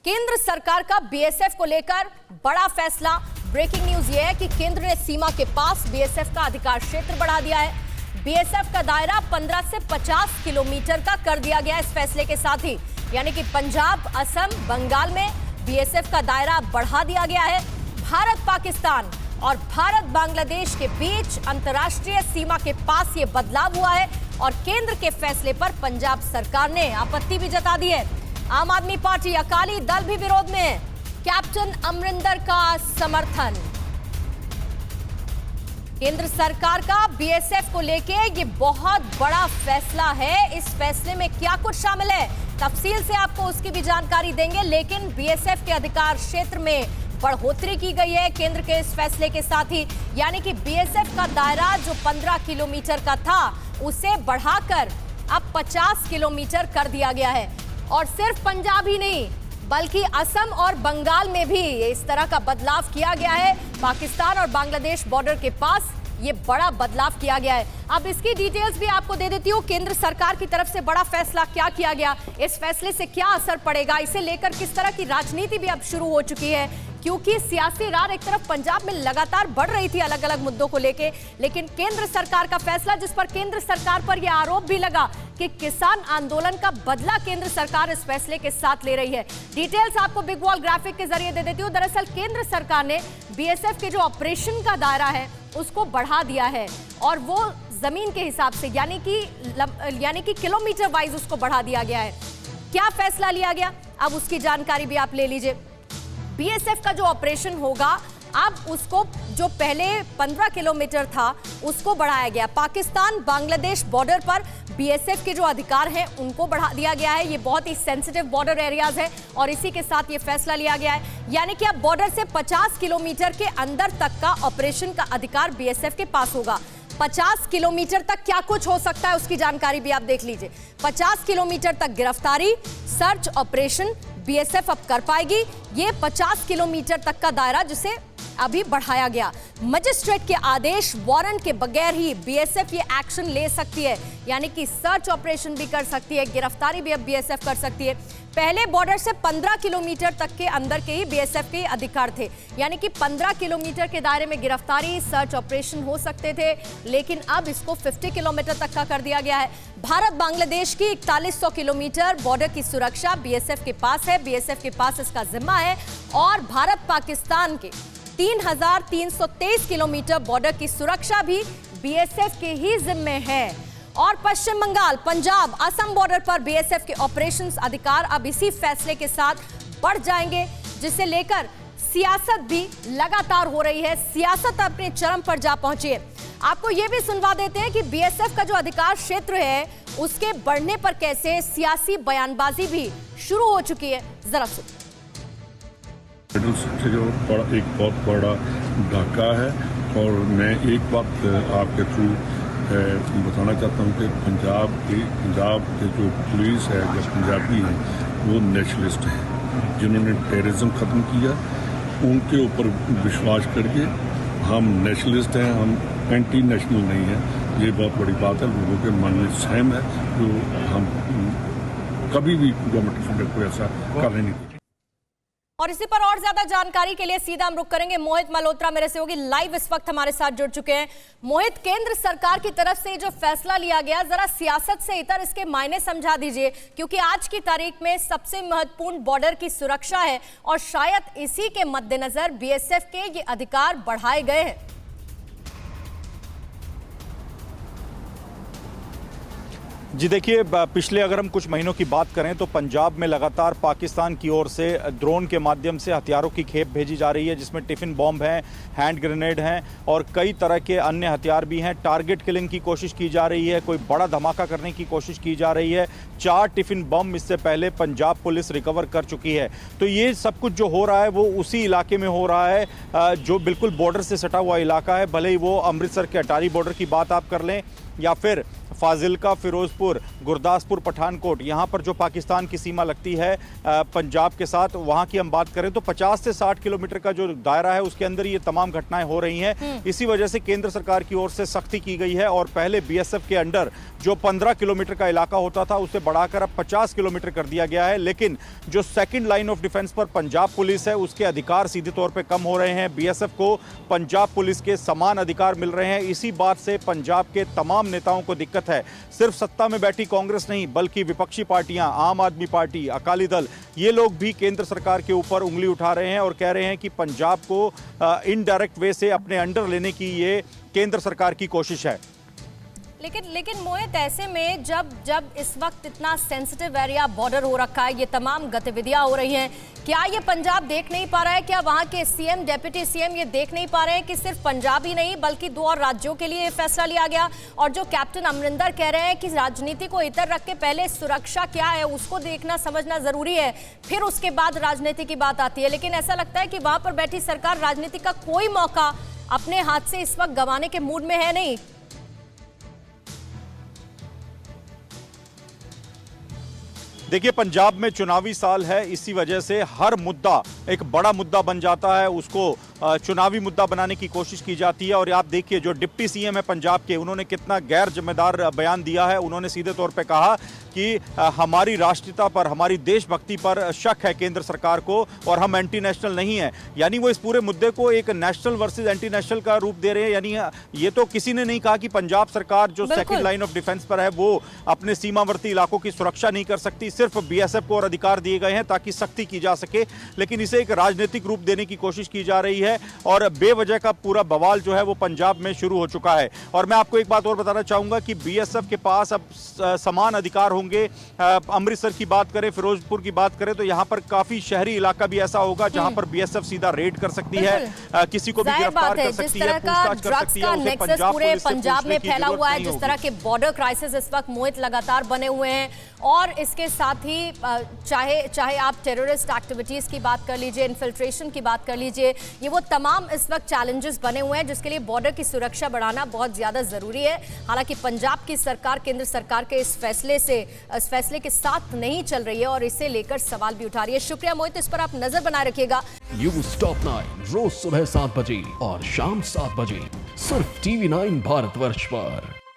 केंद्र सरकार का बीएसएफ को लेकर बड़ा फैसला। ब्रेकिंग न्यूज यह है कि केंद्र ने सीमा के पास बीएसएफ का अधिकार क्षेत्र बढ़ा दिया है। बीएसएफ का दायरा 15 से 50 किलोमीटर का कर दिया गया इस फैसले के साथ ही, यानी कि पंजाब, असम, बंगाल में बीएसएफ का दायरा बढ़ा दिया गया है। भारत पाकिस्तान और भारत बांग्लादेश के बीच अंतर्राष्ट्रीय सीमा के पास ये बदलाव हुआ है और केंद्र के फैसले पर पंजाब सरकार ने आपत्ति भी जता दी है। आम आदमी पार्टी, अकाली दल भी विरोध में है। कैप्टन अमरिंदर का समर्थन। केंद्र सरकार का बीएसएफ को लेके ये बहुत बड़ा फैसला है। इस फैसले में क्या कुछ शामिल है, तफसील से आपको उसकी भी जानकारी देंगे। लेकिन बीएसएफ के अधिकार क्षेत्र में बढ़ोतरी की गई है केंद्र के इस फैसले के साथ ही, यानी कि बीएसएफ का दायरा जो 15 किलोमीटर का था उसे बढ़ाकर अब 50 किलोमीटर कर दिया गया है। और सिर्फ पंजाब ही नहीं बल्कि असम और बंगाल में भी इस तरह का बदलाव किया गया है। पाकिस्तान और बांग्लादेश बॉर्डर के पास ये बड़ा बदलाव किया गया है। अब इसकी डिटेल्स भी आपको दे देती हूँ। केंद्र सरकार की तरफ से बड़ा फैसला क्या किया गया, इस फैसले से क्या असर पड़ेगा, इसे लेकर किस तरह की राजनीति भी अब शुरू हो चुकी है, क्योंकि सियासी रार एक तरफ पंजाब में लगातार बढ़ रही थी अलग अलग मुद्दों को लेके, लेकिन केंद्र सरकार का फैसला, जिस पर केंद्र सरकार पर यह आरोप भी लगा कि किसान आंदोलन का बदला केंद्र सरकार इस फैसले के साथ ले रही है। डिटेल्स आपको बिग वॉल ग्राफिक के जरिए दे देती हूँ। दरअसल केंद्र सरकार ने बीएसएफ के जो ऑपरेशन का दायरा है उसको बढ़ा दिया है और वो जमीन के हिसाब से यानी कि किलोमीटर वाइज उसको बढ़ा दिया गया है। क्या फैसला लिया गया, अब उसकी जानकारी भी आप ले लीजिए। बीएसएफ का जो ऑपरेशन होगा अब उसको जो पहले 15 किलोमीटर था उसको बढ़ाया गया। पाकिस्तान बांग्लादेश बॉर्डर पर बीएसएफ के जो अधिकार हैं उनको बढ़ा दिया गया है। ये बहुत ही सेंसिटिव बॉर्डर एरियाज है और इसी के साथ ये फैसला लिया गया है, यानी कि अब बॉर्डर से 50 किलोमीटर के अंदर तक का ऑपरेशन का अधिकार बीएसएफ के पास होगा। 50 किलोमीटर तक क्या कुछ हो सकता है उसकी जानकारी भी आप देख लीजिए। 50 किलोमीटर तक गिरफ्तारी, सर्च ऑपरेशन बीएसएफ अब कर पाएगी। ये 50 किलोमीटर तक का दायरा जिसे अभी बढ़ाया गया। मजिस्ट्रेट के आदेश, वारंट के बगैर ही बीएसएफ ये एक्शन ले सकती है, यानी कि सर्च ऑपरेशन भी कर सकती है, गिरफ्तारी भी अब बीएसएफ कर सकती है। पहले बॉर्डर से 15 किलोमीटर तक के अंदर के ही बीएसएफ के अधिकार थे, यानी कि 15 किलोमीटर के दायरे में गिरफ्तारी, सर्च ऑपरेशन हो सकते थे, लेकिन अब इसको 50 किलोमीटर तक का कर दिया गया है। भारत बांग्लादेश की 4100 किलोमीटर बॉर्डर की सुरक्षा बीएसएफ के पास है, बीएसएफ के पास इसका जिम्मा है। और भारत पाकिस्तान के 3323 किलोमीटर बॉर्डर की सुरक्षा भी बीएसएफ के ही जिम्मे है। और पश्चिम बंगाल, पंजाब, असम बॉर्डर पर बीएसएफ के ऑपरेशंस अधिकार अब इसी फैसले के साथ बढ़ जाएंगे, जिसे लेकर सियासत भी लगातार हो रही है। सियासत अपने चरम पर जा पहुंची है। आपको यह भी सुनवा देते हैं कि बीएसएफ का जो अधिकार क्षेत्र है उसके बढ़ने पर कैसे सियासी बयानबाजी भी शुरू हो चुकी है। जरा सुन। से जो एक बहुत बड़ा धक्का है और मैं एक बात आपके थ्रू बताना चाहता हूँ कि पंजाब के जो पुलिस है, जो पंजाबी हैं, वो नेशनलिस्ट हैं जिन्होंने टेररिज्म ख़त्म किया। उनके ऊपर विश्वास करके हम नेशनलिस्ट हैं, हम एंटी नेशनल नहीं हैं। ये बहुत बड़ी बात है, लोगों के मन में सहम है जो हम कभी भी गवर्नमेंट को ऐसा करने नहीं देंगे। और इसी पर और ज्यादा जानकारी के लिए सीधा हम रुक करेंगे। मोहित मल्होत्रा मेरे सहयोगी लाइव इस वक्त हमारे साथ जुड़ चुके हैं। मोहित, केंद्र सरकार की तरफ से जो फैसला लिया गया, जरा सियासत से इतर इसके मायने समझा दीजिए, क्योंकि आज की तारीख में सबसे महत्वपूर्ण बॉर्डर की सुरक्षा है और शायद इसी के मद्देनजर बीएसएफ के ये अधिकार बढ़ाए गए हैं। जी देखिए, पिछले अगर हम कुछ महीनों की बात करें तो पंजाब में लगातार पाकिस्तान की ओर से ड्रोन के माध्यम से हथियारों की खेप भेजी जा रही है, जिसमें टिफिन बॉम्ब हैं, हैंड ग्रेनेड हैं और कई तरह के अन्य हथियार भी हैं। टारगेट किलिंग की कोशिश की जा रही है, कोई बड़ा धमाका करने की कोशिश की जा रही है। 4 टिफिन बम इससे पहले पंजाब पुलिस रिकवर कर चुकी है। तो ये सब कुछ जो हो रहा है वो उसी इलाके में हो रहा है जो बिल्कुल बॉर्डर से सटा हुआ इलाका है। भले ही वो अमृतसर के अटारी बॉर्डर की बात आप कर लें या फिर फाजिलका, फिरोजपुर, गुरदासपुर, पठानकोट, यहाँ पर जो पाकिस्तान की सीमा लगती है पंजाब के साथ, वहाँ की हम बात करें तो 50 से 60 किलोमीटर का जो दायरा है उसके अंदर ये तमाम घटनाएं हो रही हैं। इसी वजह से केंद्र सरकार की ओर से सख्ती की गई है और पहले बीएसएफ के अंडर जो 15 किलोमीटर का इलाका होता था उसे बढ़ाकर अब 50 किलोमीटर कर दिया गया है। लेकिन जो सेकंड लाइन ऑफ डिफेंस पर पंजाब पुलिस है उसके अधिकार सीधे तौर पे कम हो रहे हैं। बीएसएफ को पंजाब पुलिस के समान अधिकार मिल रहे हैं। इसी बात से पंजाब के तमाम नेताओं को दिक्कत है। सिर्फ सत्ता में बैठी कांग्रेस नहीं बल्कि विपक्षी पार्टियां, आम आदमी पार्टी, अकाली दल, ये लोग भी केंद्र सरकार के ऊपर उंगली उठा रहे हैं और कह रहे हैं कि पंजाब को इनडायरेक्ट वे से अपने अंडर लेने की ये केंद्र सरकार की कोशिश है। लेकिन मोहित, ऐसे में जब इस वक्त इतना सेंसिटिव एरिया बॉर्डर हो रखा है, ये तमाम गतिविधियां हो रही हैं, क्या ये पंजाब देख नहीं पा रहा है? क्या वहां के सीएम, डिप्टी सीएम ये देख नहीं पा रहे हैं कि सिर्फ पंजाब ही नहीं बल्कि 2 और राज्यों के लिए फैसला लिया गया? और जो कैप्टन अमरिंदर कह रहे हैं कि राजनीति को इतर रख के पहले सुरक्षा क्या है उसको देखना समझना जरूरी है, फिर उसके बाद राजनीति की बात आती है। लेकिन ऐसा लगता है कि वहां पर बैठी सरकार राजनीति का कोई मौका अपने हाथ से इस वक्त गंवाने के मूड में है नहीं। देखिए, पंजाब में चुनावी साल है, इसी वजह से हर मुद्दा एक बड़ा मुद्दा बन जाता है, उसको चुनावी मुद्दा बनाने की कोशिश की जाती है। और आप देखिए जो डिप्टी सीएम है पंजाब के, उन्होंने कितना गैर जिम्मेदार बयान दिया है। उन्होंने सीधे तौर पे कहा कि हमारी राष्ट्रीयता पर, हमारी देशभक्ति पर शक है केंद्र सरकार को और हम एंटी नेशनल नहीं है। यानी वो इस पूरे मुद्दे को एक नेशनल वर्सेस एंटी नेशनल का रूप दे रहे हैं। यानी ये तो किसी ने नहीं कहा कि पंजाब सरकार जो सेकंड लाइन ऑफ डिफेंस पर है वो अपने सीमावर्ती इलाकों की सुरक्षा नहीं कर सकती। सिर्फ बीएसएफ को और अधिकार दिए गए हैं ताकि सख्ती की जा सके, लेकिन इसे एक राजनीतिक रूप देने की कोशिश की जा रही है और बेवजह का पूरा बवाल जो है वो पंजाब में शुरू हो चुका है। और मैं आपको एक बात और बताना चाहूंगा कि बीएसएफ के पास अब समान अधिकार होंगे। अमृतसर की बात करें, फिरोजपुर की बात करें तो यहां पर काफी शहरी इलाका भी ऐसा होगा जहां पर बीएसएफ सीधा रेड कर सकती है, किसी को भी गिरफ्तार कर सकती है, पूछताछ कर सकती है। उसे पंजाब पूरे पुलिस से पंजाब में पूछने की फैला जरूरत हुआ है। नहीं जिस होगी। तरह के बॉर्डर क्राइसिस इस वक्त मोहित लगातार बने हुए हैं और इसके साथ ही चाहे आप टेररिस्ट एक्टिविटीज की बात कर लीजिए, इन्फिल्ट्रेशन की बात कर लीजिए, ये वो तमाम इस वक्त चैलेंजेस बने हुए हैं जिसके लिए बॉर्डर की सुरक्षा बढ़ाना बहुत ज्यादा जरूरी है। हालांकि पंजाब की सरकार केंद्र सरकार के इस फैसले के साथ नहीं चल रही है और इसे लेकर सवाल भी उठा रही है। शुक्रिया मोहित, इस पर आप नजर बनाए रखिएगा। न्यूज़ टॉप 9 रोज सुबह 7 बजे और शाम 7 बजे सिर्फ TV9 भारतवर्ष पर।